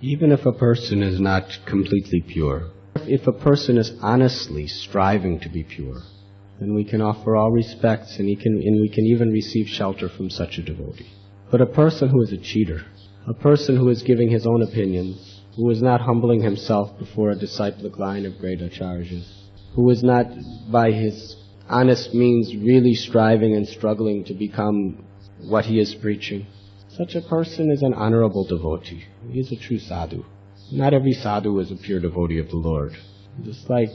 Even if a person is not completely pure, if a person is honestly striving to be pure, then we can offer all respects and we can even receive shelter from such a devotee. But a person who is a cheater, a person who is giving his own opinions, who is not humbling himself before a disciplic line of great acharyas, who is not by his honest means really striving and struggling to become what he is preaching, such a person is an honorable devotee. He is a true sadhu. Not every sadhu is a pure devotee of the Lord. Just like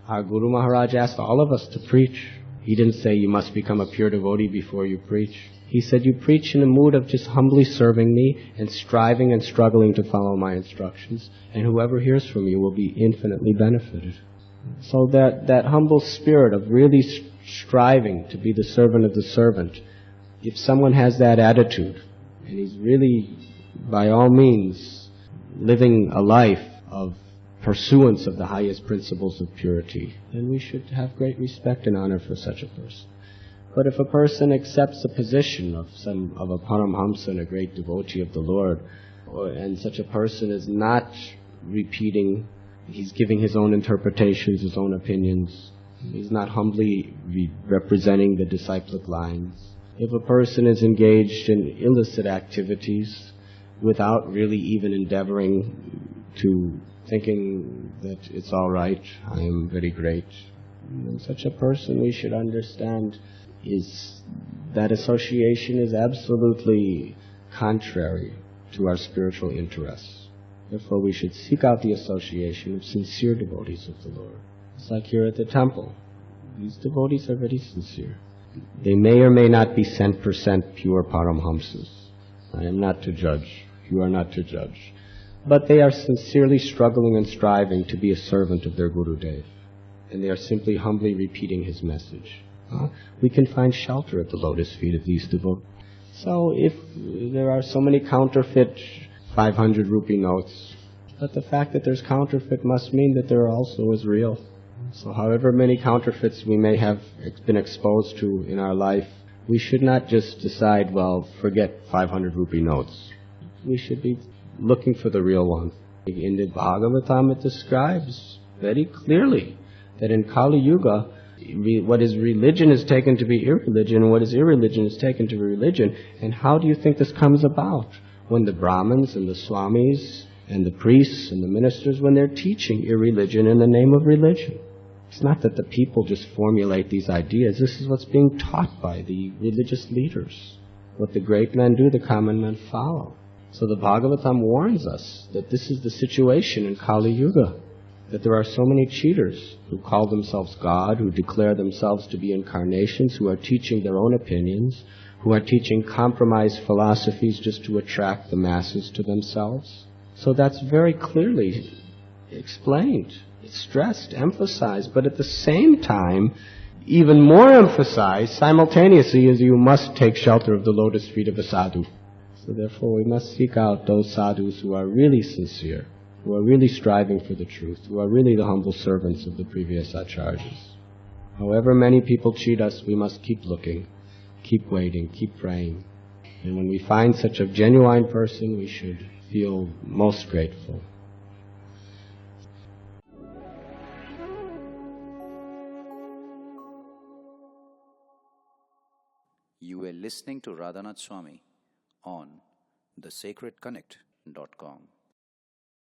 our Guru Maharaj asked all of us to preach. He didn't say you must become a pure devotee before you preach. He said you preach in a mood of just humbly serving me and striving and struggling to follow my instructions, and whoever hears from you will be infinitely benefited. So that humble spirit of really striving to be the servant of the servant, if someone has that attitude, and he's really, by all means, living a life of pursuance of the highest principles of purity, then we should have great respect and honor for such a person. But if a person accepts the position of a paramahamsa and a great devotee of the Lord, and such a person is not repeating, he's giving his own interpretations, his own opinions, he's not humbly representing the disciplic lines. If a person is engaged in illicit activities without really even endeavoring to thinking that it's all right, I am very great, and such a person, we should understand, is that association is absolutely contrary to our spiritual interests. Therefore, we should seek out the association of sincere devotees of the Lord. It's like here at the temple. These devotees are very sincere. They may or may not be 100% pure paramahamsas. I am not to judge. You are not to judge. But they are sincerely struggling and striving to be a servant of their gurudev. And they are simply humbly repeating his message. We can find shelter at the lotus feet of these devotees. So if there are so many counterfeit 500 rupee notes, but the fact that there's counterfeit must mean that there also is real. So however many counterfeits we may have been exposed to in our life, we should not just decide, well, forget 500 rupee notes. We should be looking for the real one. In the Bhagavatam it describes very clearly that in Kali Yuga, what is religion is taken to be irreligion, and what is irreligion is taken to be religion. And how do you think this comes about? When the Brahmins and the Swamis and the priests and the ministers, when they're teaching irreligion in the name of religion. It's not that the people just formulate these ideas. This is what's being taught by the religious leaders. What the great men do, the common men follow. So the Bhagavatam warns us that this is the situation in Kali Yuga, that there are so many cheaters who call themselves God, who declare themselves to be incarnations, who are teaching their own opinions, who are teaching compromised philosophies just to attract the masses to themselves. So that's very clearly explained. It's stressed, emphasized, but at the same time, even more emphasized simultaneously is you must take shelter of the lotus feet of a sadhu. So therefore we must seek out those sadhus who are really sincere, who are really striving for the truth, who are really the humble servants of the previous acharyas. However many people cheat us, we must keep looking, keep waiting, keep praying. And when we find such a genuine person, we should feel most grateful. You were listening to Radhanath Swami on thesacredconnect.com.